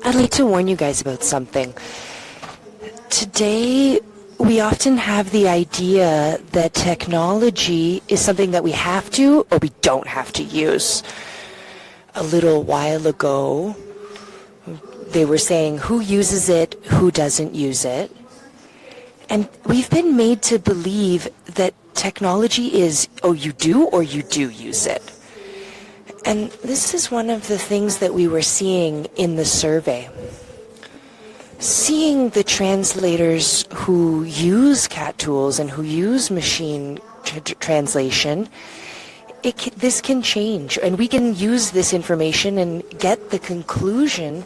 I'd like to warn you guys about something. Today, we often have the idea that technology is something that we have to or we don't have to use. A little while ago, they were saying who uses it, who doesn't use it. And we've been made to believe that technology is, oh, you do or you do use it. And this is one of the things that we were seeing in the survey. Seeing the translators who use CAT tools and who use machine translation, this can change. And we can use this information and get the conclusion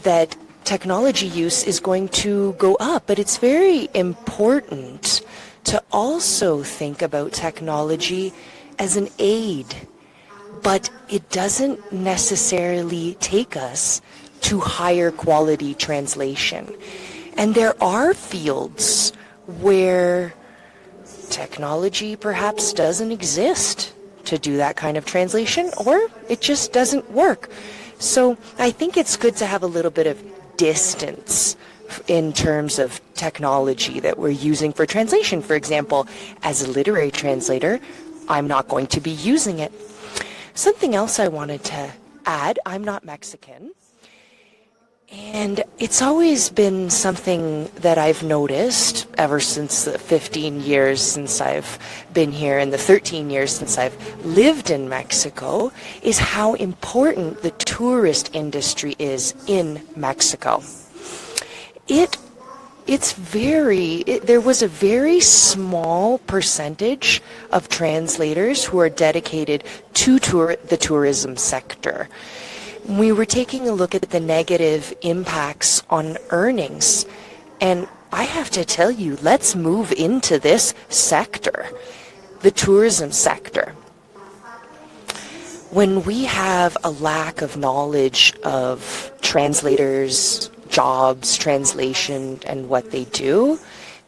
that technology use is going to go up. But it's very important to also think about technology as an aid. But it doesn't necessarily take us to higher quality translation. And there are fields where technology perhaps doesn't exist to do that kind of translation, or it just doesn't work. So I think it's good to have a little bit of distance in terms of technology that we're using for translation. For example, as a literary translator, I'm not going to be using it. Something else I wanted to add, I'm not Mexican. And it's always been something that I've noticed ever since the 15 years since I've been here and the 13 years since I've lived in Mexico, is how important the tourist industry is in Mexico. There was a very small percentage of translators who are dedicated to the tourism sector. We were taking a look at the negative impacts on earnings, and I have to tell you, let's move into this sector, the tourism sector. When we have a lack of knowledge of translators, jobs, translation, and what they do,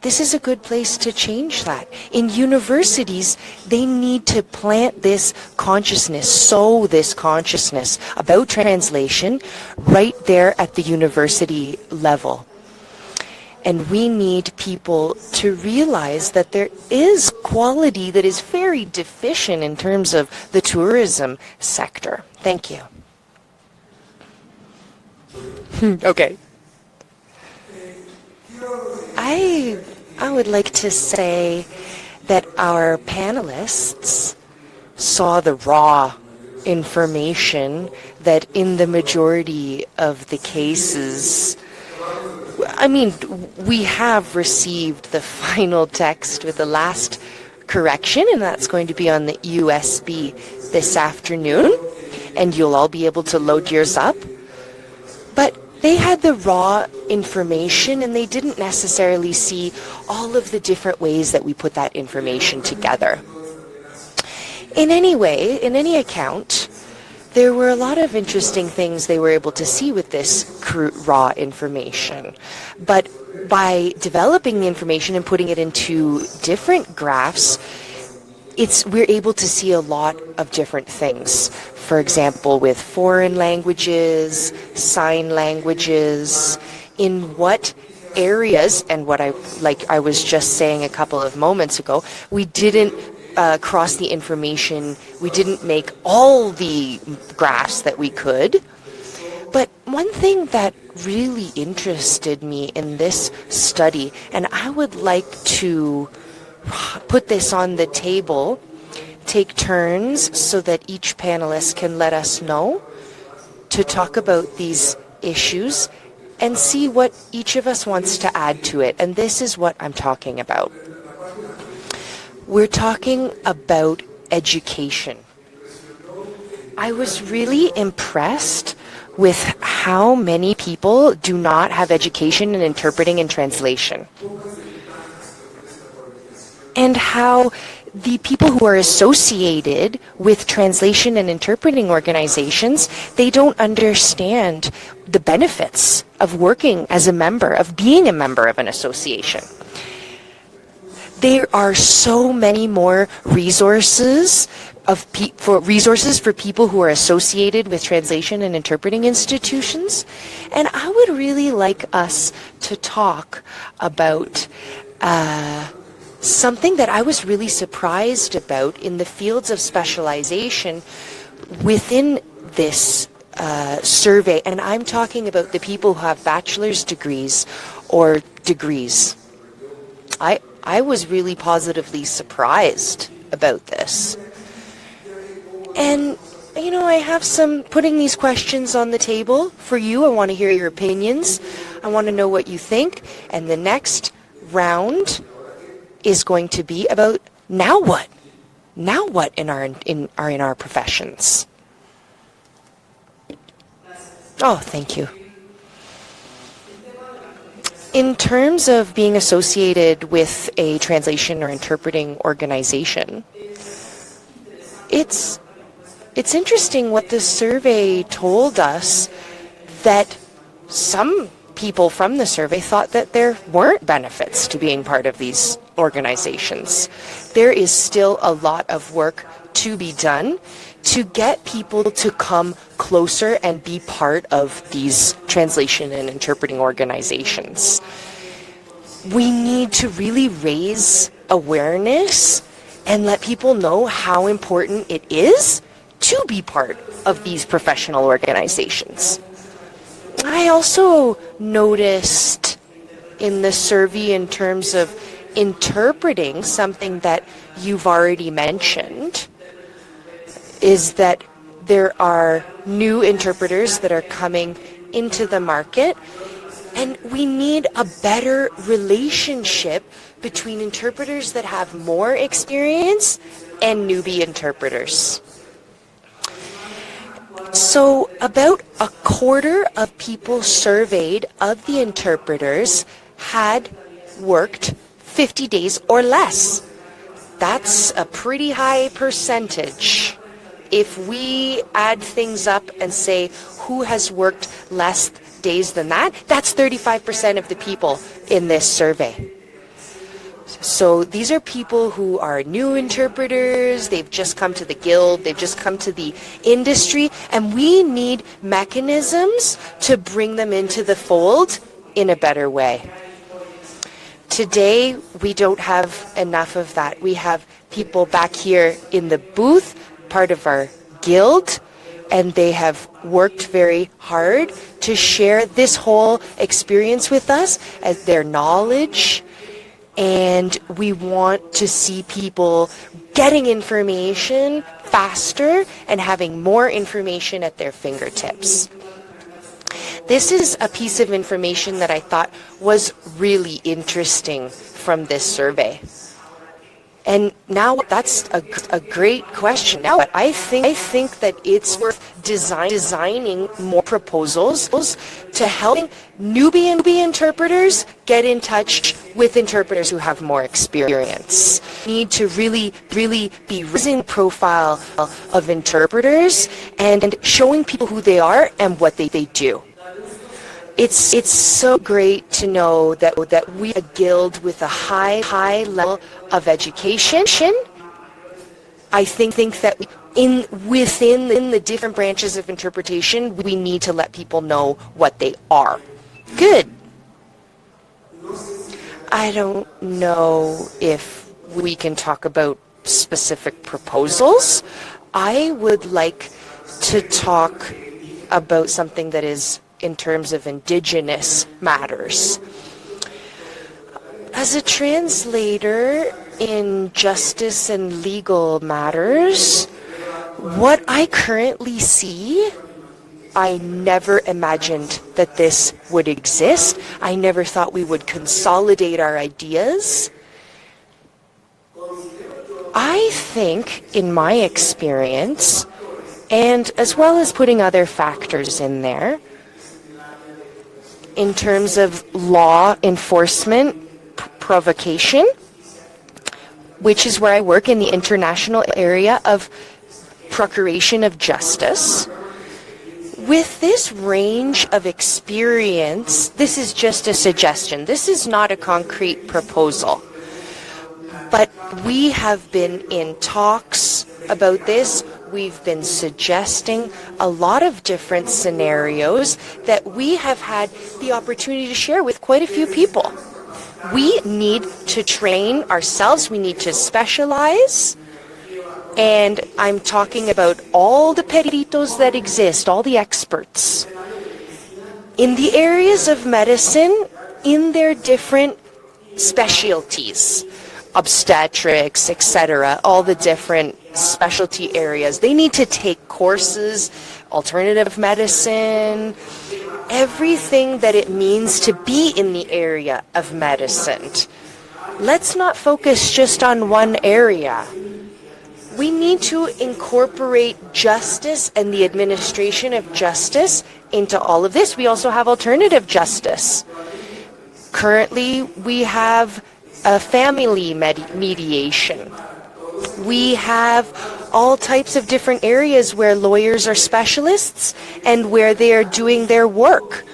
this is a good place to change that. In universities, they need to plant this consciousness, sow this consciousness about translation right there at the university level. And we need people to realize that there is quality that is very deficient in terms of the tourism sector. Thank you. Okay. I would like to say that our panelists saw the raw information that in the majority of the cases, I mean, we have received the final text with the last correction, and that's going to be on the USB this afternoon, and you'll all be able to load yours up. But they had the raw information, and they didn't necessarily see all of the different ways that we put that information together. In any way, in any account, there were a lot of interesting things they were able to see with this raw information. But by developing the information and putting it into different graphs, we're able to see a lot of different things. For example, with foreign languages, sign languages, in what areas, and what I was just saying a couple of moments ago, we didn't cross the information, we didn't make all the graphs that we could. But one thing that really interested me in this study, and I would like to put this on the table, take turns so that each panelist can let us know to talk about these issues and see what each of us wants to add to it. And this is what I'm talking about. We're talking about education. I was really impressed with how many people do not have education in interpreting and translation. And how the people who are associated with translation and interpreting organizations, they don't understand the benefits of working as a member, of being a member of an association. There are so many more resources for resources for people who are associated with translation and interpreting institutions. And I would really like us to talk about something that I was really surprised about in the fields of specialization within this survey. And I'm talking about the people who have bachelor's degrees or degrees. I was really positively surprised about this. And, you know, I have putting these questions on the table for you. I want to hear your opinions. I want to know what you think. And the next round is going to be about now what? Now what in our professions? Oh, thank you. In terms of being associated with a translation or interpreting organization, it's interesting what the survey told us, that some people from the survey thought that there weren't benefits to being part of these organizations. There is still a lot of work to be done to get people to come closer and be part of these translation and interpreting organizations. We need to really raise awareness and let people know how important it is to be part of these professional organizations. I also noticed in the survey, in terms of interpreting, something that you've already mentioned, is that there are new interpreters that are coming into the market, and we need a better relationship between interpreters that have more experience and newbie interpreters. So about a quarter of people surveyed of the interpreters had worked 50 days or less. That's a pretty high percentage. If we add things up and say who has worked less days than that, that's 35% of the people in this survey. So these are people who are new interpreters, they've just come to the guild, they've just come to the industry, and we need mechanisms to bring them into the fold in a better way. Today, we don't have enough of that. We have people back here in the booth, part of our guild, and they have worked very hard to share this whole experience with us as their knowledge. And we want to see people getting information faster and having more information at their fingertips. This is a piece of information that I thought was really interesting from this survey. And now that's a great question. Now I think that it's worth designing more proposals to help newbie interpreters get in touch with interpreters who have more experience. We need to really be raising the profile of interpreters and showing people who they are and what they do. It's so great to know that we are a guild with a high level of education. I think that within the different branches of interpretation, we need to let people know what they are. Good. I don't know if we can talk about specific proposals. I would like to talk about something that is in terms of Indigenous matters. As a translator in justice and legal matters, what I currently see, I never imagined that this would exist. I never thought we would consolidate our ideas. I think, in my experience, and as well as putting other factors in there, in terms of law enforcement provocation, which is where I work in the international area of procuration of justice. With this range of experience, this is just a suggestion. This is not a concrete proposal. But we have been in talks about this. We've been suggesting a lot of different scenarios that we have had the opportunity to share with quite a few people. We need to train ourselves. We need to specialize. And I'm talking about all the peritos that exist, all the experts in the areas of medicine, in their different specialties, obstetrics, etc., all the different specialty areas. They need to take courses, alternative medicine, everything that it means to be in the area of medicine. Let's not focus just on one area. We need to incorporate justice and the administration of justice into all of this. We also have alternative justice. Currently, we have a family mediation. We have all types of different areas where lawyers are specialists and where they are doing their work.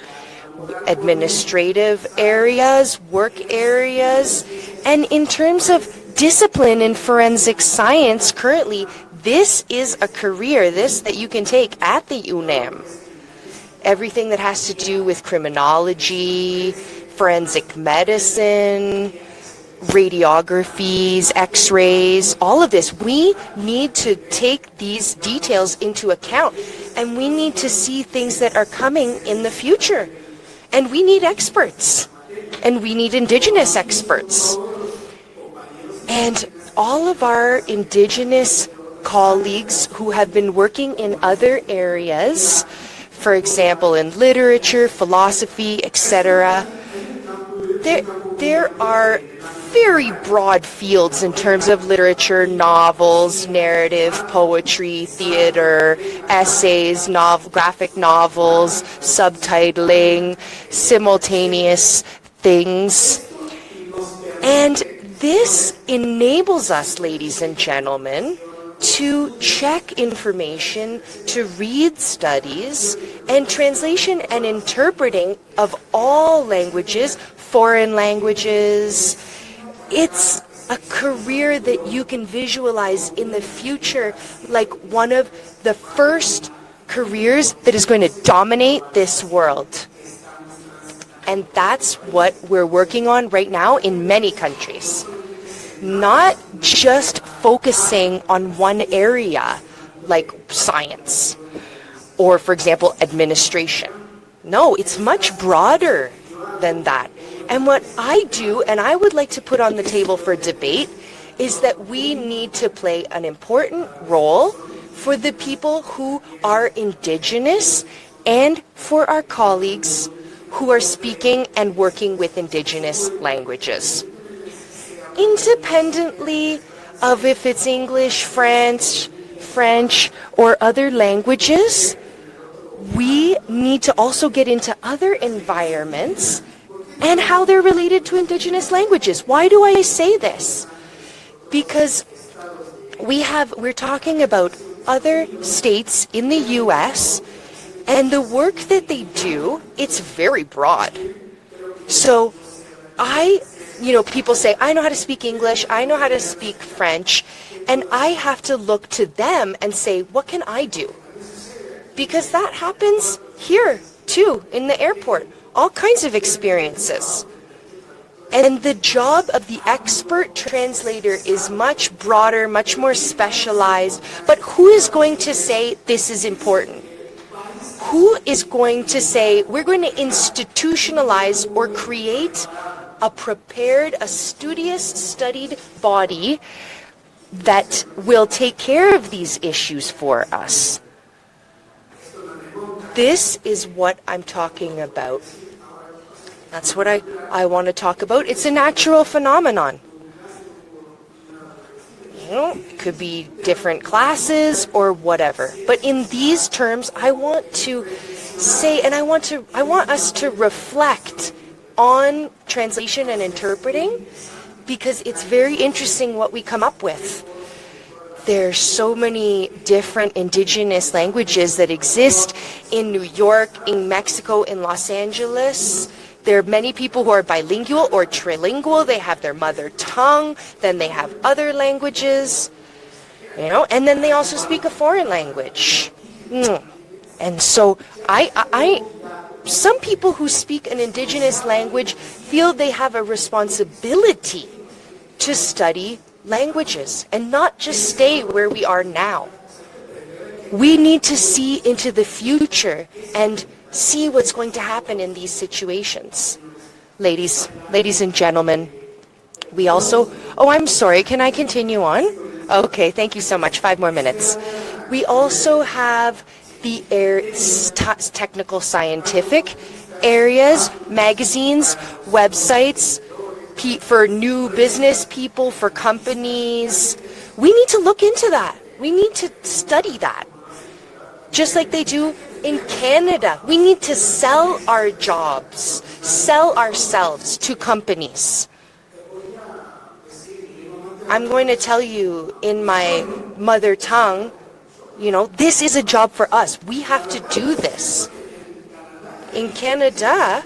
Administrative areas, work areas, and in terms of discipline in forensic science, currently, this is a career, that you can take at the UNAM. Everything that has to do with criminology, forensic medicine, radiographies, x-rays, all of this. We need to take these details into account, and we need to see things that are coming in the future. And we need experts, and we need Indigenous experts. And all of our Indigenous colleagues who have been working in other areas, for example, in literature, philosophy, etc., there are very broad fields in terms of literature, novels, narrative, poetry, theater, essays, graphic novels, subtitling, simultaneous things. And this enables us, ladies and gentlemen, to check information, to read studies, and translation and interpreting of all languages, foreign languages. It's a career that you can visualize in the future like one of the first careers that is going to dominate this world. And that's what we're working on right now in many countries. Not just focusing on one area like science or, for example, administration. No, it's much broader than that. And what I do, and I would like to put on the table for debate, is that we need to play an important role for the people who are Indigenous and for our colleagues who are speaking and working with Indigenous languages. Independently of if it's English, French, or other languages, we need to also get into other environments and how they're related to Indigenous languages. Why do I say this? Because we're talking about other states in the US, and the work that they do, it's very broad. So people say, I know how to speak English, I know how to speak French, and I have to look to them and say, what can I do? Because that happens here, too, in the airport. All kinds of experiences. And the job of the expert translator is much broader, much more specialized. But who is going to say this is important? Who is going to say we're going to institutionalize or create a prepared, a studious, studied body that will take care of these issues for us? This is what I'm talking about. That's what I want to talk about. It's a natural phenomenon. It could be different classes or whatever. But in these terms, I want to say, and I want us to reflect on translation and interpreting, because it's very interesting what we come up with. There's so many different Indigenous languages that exist in New York, in Mexico, in Los Angeles. There are many people who are bilingual or trilingual. They have their mother tongue, then they have other languages. you know, and then they also speak a foreign language. And so some people who speak an indigenous language feel they have a responsibility to study languages and not just stay where we are now. We need to see into the future and see what's going to happen in these situations. Ladies and gentlemen, we also, oh, I'm sorry, can I continue on? Okay, thank you so much. 5 more minutes. We also have the technical scientific areas, magazines, websites, for new business people, for companies. We need to look into that. We need to study that. Just like they do in Canada. We need to sell our jobs, sell ourselves to companies. I'm going to tell you in my mother tongue, you know, this is a job for us. We have to do this. In Canada,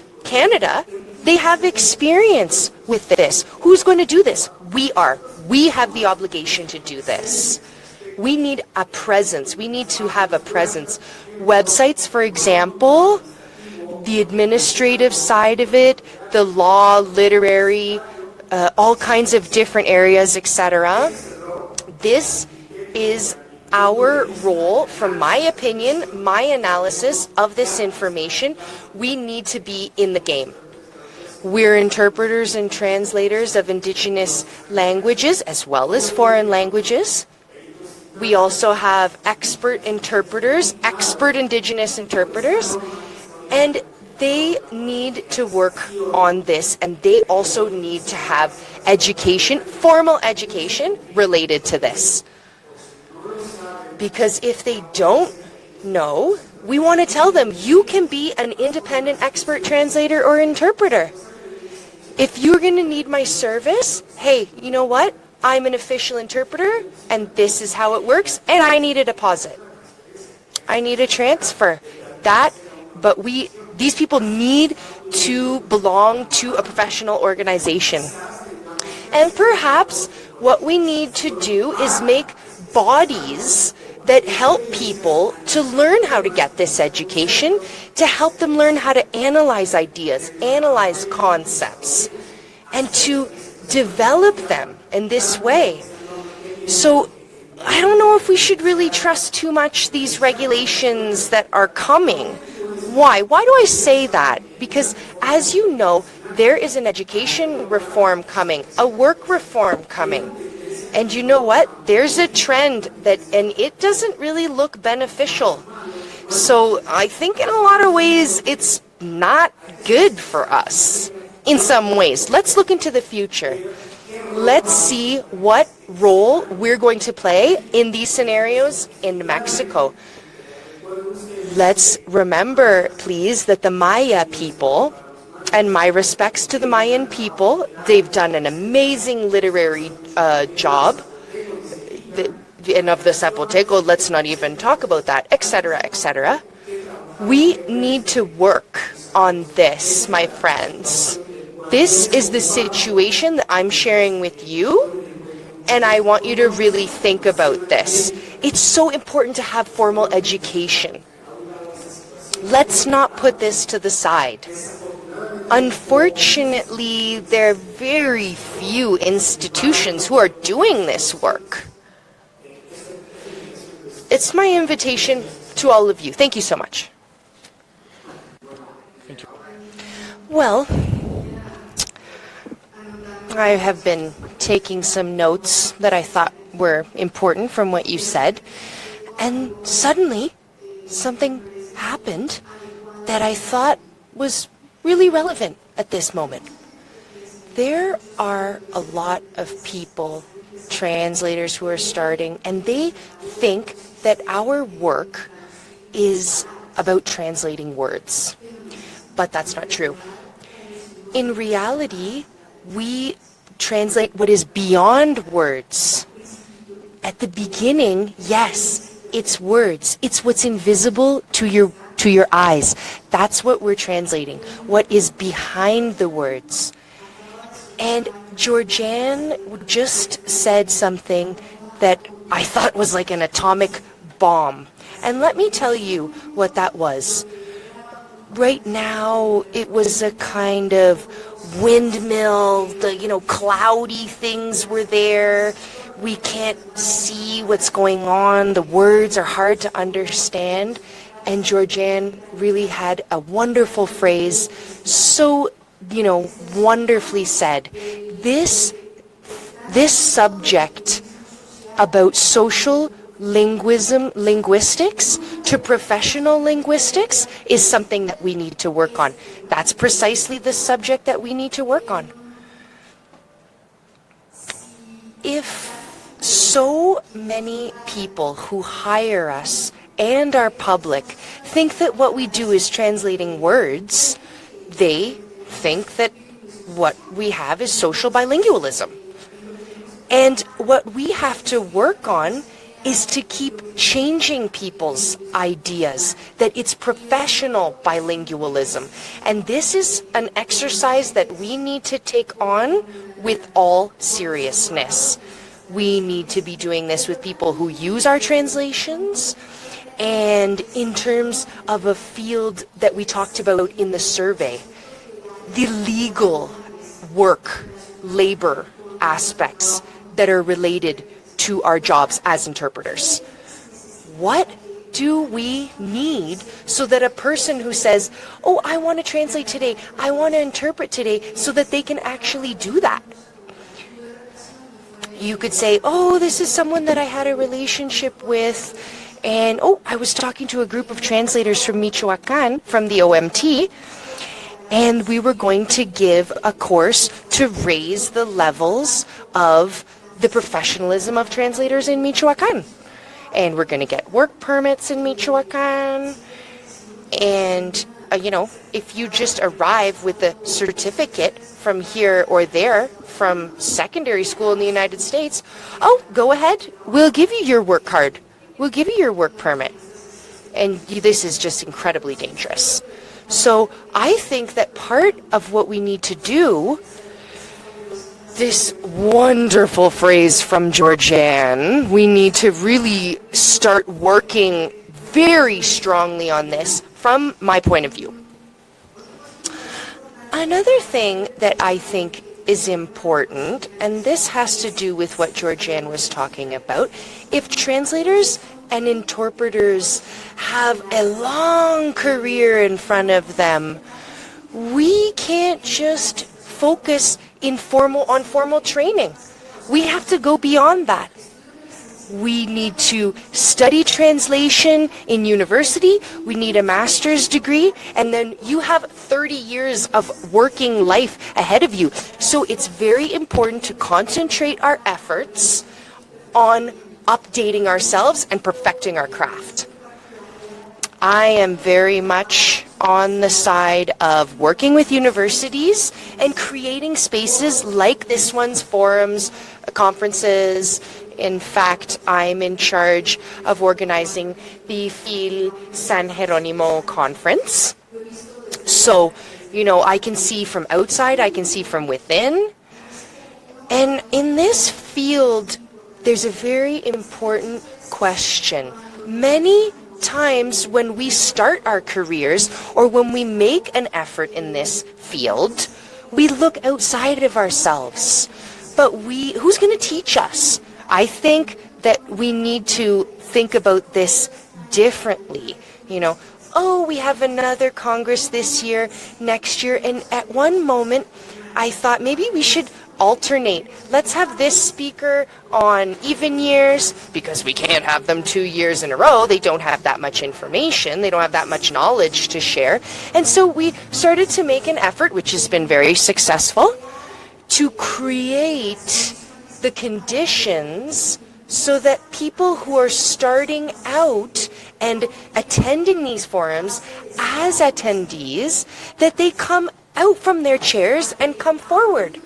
they have experience with this. Who's going to do this? We are. We have the obligation to do this. We need a presence. We need to have a presence. Websites, for example, the administrative side of it, the law, literary, all kinds of different areas, etc. This is our role, from my opinion, my analysis of this information. We need to be in the game. We're interpreters and translators of indigenous languages as well as foreign languages. We also have expert interpreters, expert indigenous interpreters, and they need to work on this, and they also need to have education, formal education related to this. Because if they don't know, we want to tell them, you can be an independent expert translator or interpreter. If you're going to need my service, hey, you know what? I'm an official interpreter, and this is how it works, and I need a deposit. I need a transfer. But these people need to belong to a professional organization. And perhaps what we need to do is make bodies that help people to learn how to get this education, to help them learn how to analyze ideas, analyze concepts, and to develop them in this way. So I don't know if we should really trust too much these regulations that are coming. Why? Why do I say that? Because as you know, there is an education reform coming, a work reform coming. And you know what? There's a trend and it doesn't really look beneficial. So I think in a lot of ways, it's not good for us in some ways. Let's look into the future. Let's see what role we're going to play in these scenarios in Mexico. Let's remember, please, that the Maya people, and my respects to the Mayan people, they've done an amazing literary job. And of the Zapoteco, let's not even talk about that, etc., etc. We need to work on this, my friends. This is the situation that I'm sharing with you, and I want you to really think about this. It's so important to have formal education. Let's not put this to the side. Unfortunately, there are very few institutions who are doing this work. It's my invitation to all of you. Thank you so much. Thank you. Well, I have been taking some notes that I thought were important from what you said, and suddenly something happened that I thought was really relevant at this moment. There are a lot of people, translators who are starting, and they think that our work is about translating words. But that's not true. In reality, we translate what is beyond words. At the beginning, yes, it's words. It's what's invisible to your eyes. That's what we're translating, what is behind the words. And Georgianne just said something that I thought was like an atomic bomb. And let me tell you what that was. Right now, it was a kind of windmill, cloudy things were there. We can't see what's going on. The words are hard to understand. And Georgianne really had a wonderful phrase, so, wonderfully said. This subject about social linguistics to professional linguistics is something that we need to work on. That's precisely the subject that we need to work on. If so many people who hire us and our public think that what we do is translating words, they think that what we have is social bilingualism. And what we have to work on is to keep changing people's ideas that it's professional bilingualism. And this is an exercise that we need to take on with all seriousness. We need to be doing this with people who use our translations, and in terms of a field that we talked about in the survey, the legal work, labor aspects that are related to our jobs as interpreters. What do we need so that a person who says, oh, I want to translate today, I want to interpret today, so that they can actually do that? You could say, oh, this is someone that I had a relationship with, and oh, I was talking to a group of translators from Michoacan, from the OMT, and we were going to give a course to raise the levels of the professionalism of translators in Michoacan. And we're going to get work permits in Michoacan. And, if you just arrive with a certificate from here or there, from secondary school in the United States, oh, go ahead. We'll give you your work card. We'll give you your work permit. And this is just incredibly dangerous. So I think that part of what we need to do, this wonderful phrase from Georgianne, we need to really start working very strongly on this from my point of view. Another thing that I think is important, and this has to do with what Georgianne was talking about, if translators and interpreters have a long career in front of them, we can't just focus on formal training. We have to go beyond that. We need to study translation in university. We need a master's degree, and then you have 30 years of working life ahead of you. So it's very important to concentrate our efforts on updating ourselves and perfecting our craft. I am very much on the side of working with universities and creating spaces like this one's forums, conferences. In fact, I'm in charge of organizing the FIL San Jeronimo conference. So, I can see from outside, I can see from within. And in this field, there's a very important question. Many times when we start our careers or when we make an effort in this field, we look outside of ourselves. But who's going to teach us? I think that we need to think about this differently. Oh, we have another Congress this year, next year. And at one moment, I thought maybe we should alternate. Let's have this speaker on even years, because we can't have them 2 years in a row. They don't have that much information. They don't have that much knowledge to share. And so we started to make an effort, which has been very successful, to create the conditions so that people who are starting out and attending these forums as attendees, that they come out from their chairs and come forward.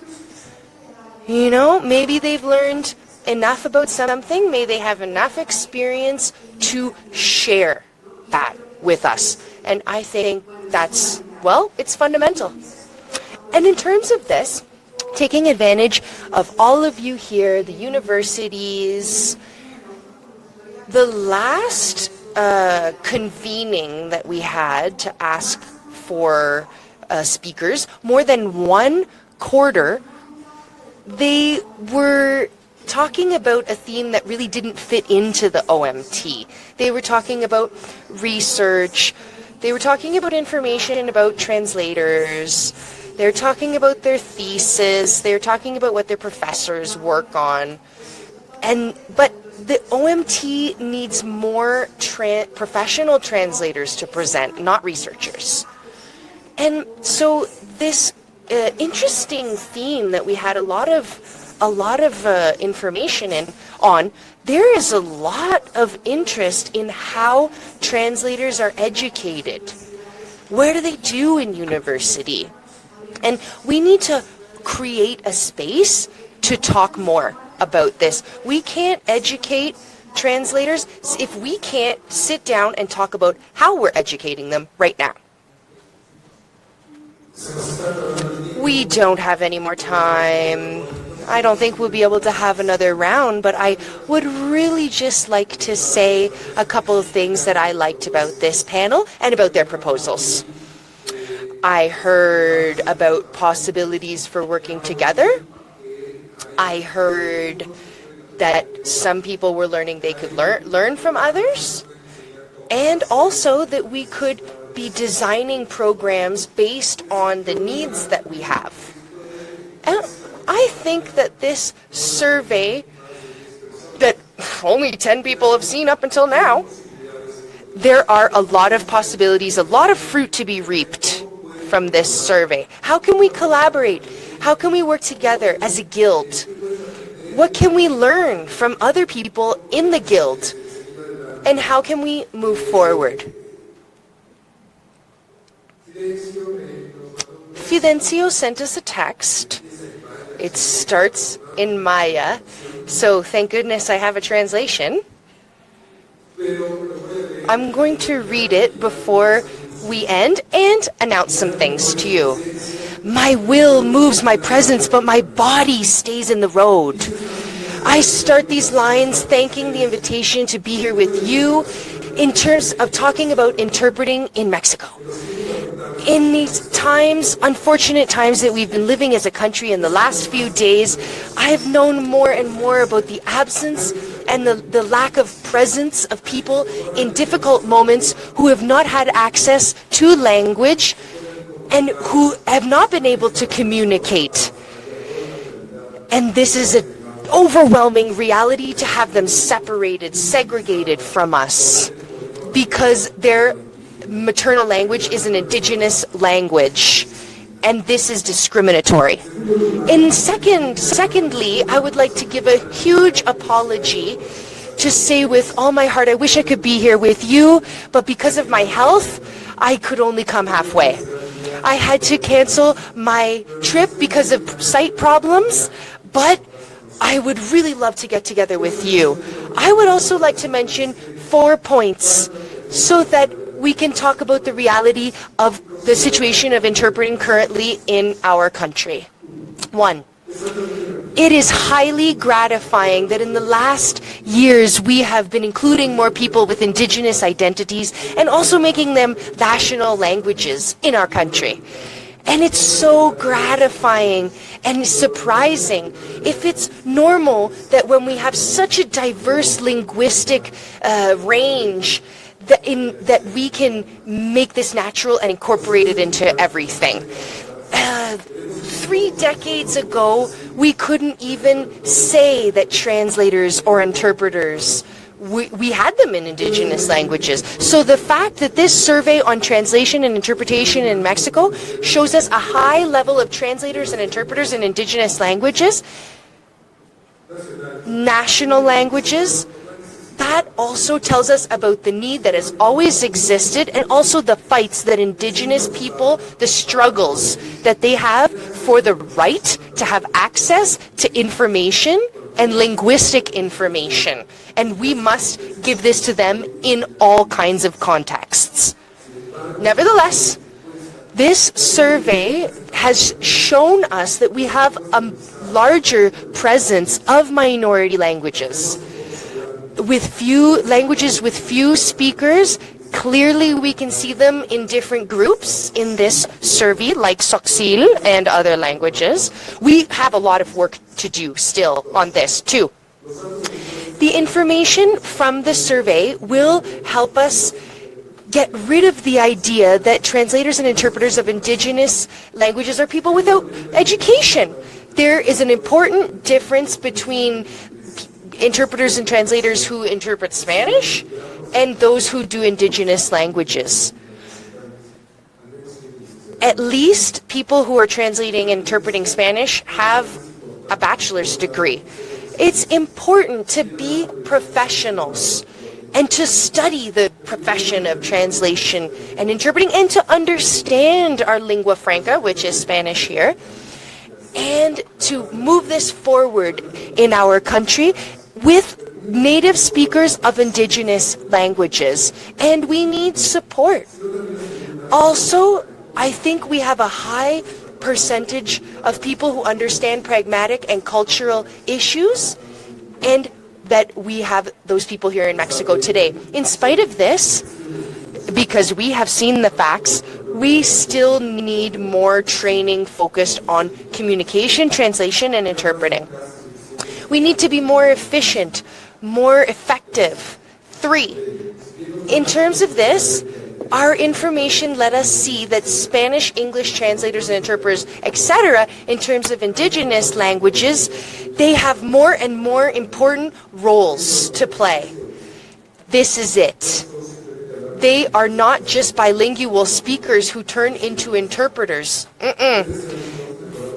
Maybe they've learned enough about something, maybe they have enough experience to share that with us. And I think that's, it's fundamental. And in terms of this, taking advantage of all of you here, the universities, The last convening that we had to ask for speakers, more than one quarter, they were talking about a theme that really didn't fit into the OMT. They were talking about research. They were talking about information about translators. They're talking about their thesis. They're talking about what their professors work on. But the OMT needs more professional translators to present, not researchers. And so this interesting theme that we had a lot of information on, there is a lot of interest in how translators are educated. What do they do in university? And we need to create a space to talk more about this. We can't educate translators if we can't sit down and talk about how we're educating them right now. We don't have any more time. I don't think we'll be able to have another round, but I would really just like to say a couple of things that I liked about this panel and about their proposals. I heard about possibilities for working together. I heard that some people were learning they could learn from others, and also that we could be designing programs based on the needs that we have. And I think that this survey that only 10 people have seen up until now, there are a lot of possibilities, a lot of fruit to be reaped from this survey. How can we collaborate? How can we work together as a guild? What can we learn from other people in the guild? And how can we move forward? Fidencio sent us a text. It starts in Maya, so thank goodness I have a translation. I'm going to read it before we end and announce some things to you. My will moves my presence, but my body stays in the road. I start these lines thanking the invitation to be here with you in terms of talking about interpreting in Mexico. In these times, unfortunate times that we've been living as a country in the last few days, I have known more and more about the absence and the lack of presence of people in difficult moments who have not had access to language and who have not been able to communicate. And this is an overwhelming reality to have them separated, segregated from us, because their maternal language is an indigenous language, and this is discriminatory. And secondly, I would like to give a huge apology to say with all my heart, I wish I could be here with you, but because of my health, I could only come halfway. I had to cancel my trip because of sight problems, but I would really love to get together with you. I would also like to mention 4 points so that we can talk about the reality of the situation of interpreting currently in our country. 1, it is highly gratifying that in the last years we have been including more people with indigenous identities and also making them national languages in our country. And it's so gratifying and surprising. If it's normal that when we have such a diverse linguistic range, that we can make this natural and incorporate it into everything. 3 decades ago, we couldn't even say that translators or interpreters, we had them in indigenous languages. So the fact that this survey on translation and interpretation in Mexico shows us a high level of translators and interpreters in indigenous languages, national languages, that also tells us about the need that has always existed and also the fights that indigenous people, the struggles that they have for the right to have access to information and linguistic information. And we must give this to them in all kinds of contexts. Nevertheless, this survey has shown us that we have a larger presence of minority languages. with few languages, with few speakers, clearly we can see them in different groups in this survey, like Soxil and other languages. We have a lot of work to do still on this too. The information from the survey will help us get rid of the idea that translators and interpreters of indigenous languages are people without education. There is an important difference between interpreters and translators who interpret Spanish and those who do indigenous languages. At least people who are translating and interpreting Spanish have a bachelor's degree. It's important to be professionals and to study the profession of translation and interpreting and to understand our lingua franca, which is Spanish here, and to move this forward in our country with native speakers of indigenous languages. And we need support. Also, I think we have a high percentage of people who understand pragmatic and cultural issues, and that we have those people here in Mexico today. In spite of this, because we have seen the facts, we still need more training focused on communication, translation, and interpreting. We need to be more efficient, more effective. 3, in terms of this, our information let us see that Spanish, English translators and interpreters, etc., in terms of indigenous languages, they have more and more important roles to play. This is it. They are not just bilingual speakers who turn into interpreters.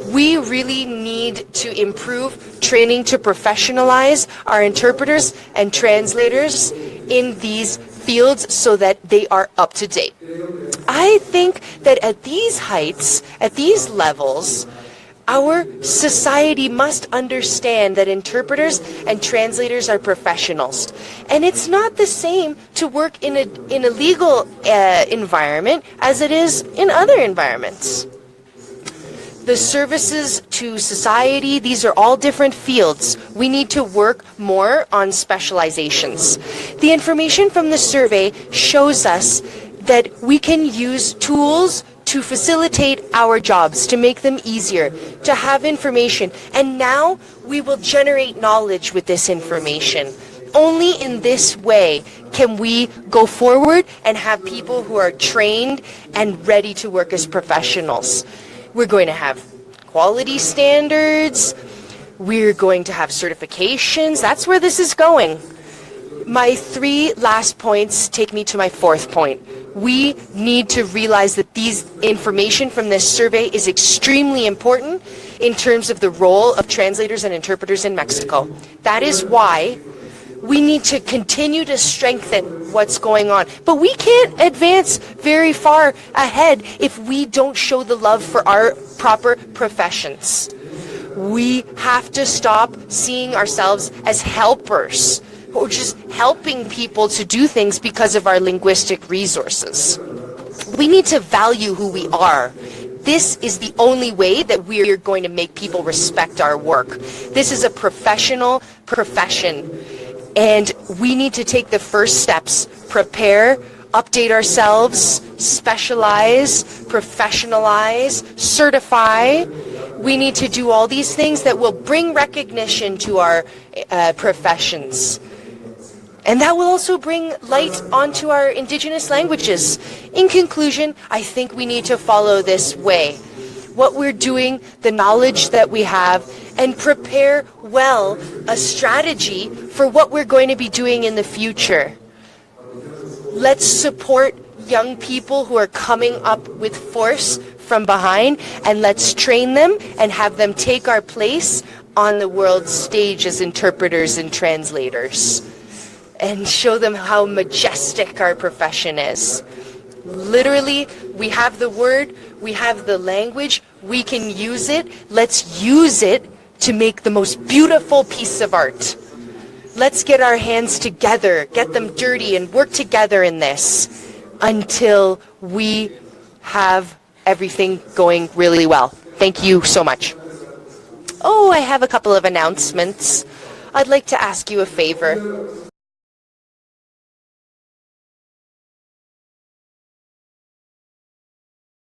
We really need to improve training to professionalize our interpreters and translators in these fields so that they are up to date. I think that at these heights, at these levels, our society must understand that interpreters and translators are professionals. And it's not the same to work in a legal environment as it is in other environments. The services to society, these are all different fields. We need to work more on specializations. The information from the survey shows us that we can use tools to facilitate our jobs, to make them easier, to have information. And now we will generate knowledge with this information. Only in this way can we go forward and have people who are trained and ready to work as professionals. We're going to have quality standards. We're going to have certifications. That's where this is going. My 3 last points take me to my 4th point. We need to realize that these information from this survey is extremely important in terms of the role of translators and interpreters in Mexico. That is why we need to continue to strengthen what's going on. But we can't advance very far ahead if we don't show the love for our proper professions. We have to stop seeing ourselves as helpers or just helping people to do things because of our linguistic resources. We need to value who we are. This is the only way that we're going to make people respect our work. This is a professional profession. And we need to take the first steps, prepare, update ourselves, specialize, professionalize, certify. We need to do all these things that will bring recognition to our professions. And that will also bring light onto our indigenous languages. In conclusion, I think we need to follow this way. What we're doing, the knowledge that we have, and prepare well a strategy for what we're going to be doing in the future. Let's support young people who are coming up with force from behind, and let's train them and have them take our place on the world stage as interpreters and translators, and show them how majestic our profession is. Literally, we have the word, we have the language, we can use it. Let's use it to make the most beautiful piece of art. Let's get our hands together, get them dirty, and work together in this until we have everything going really well. Thank you so much. Oh, I have a couple of announcements. I'd like to ask you a favor.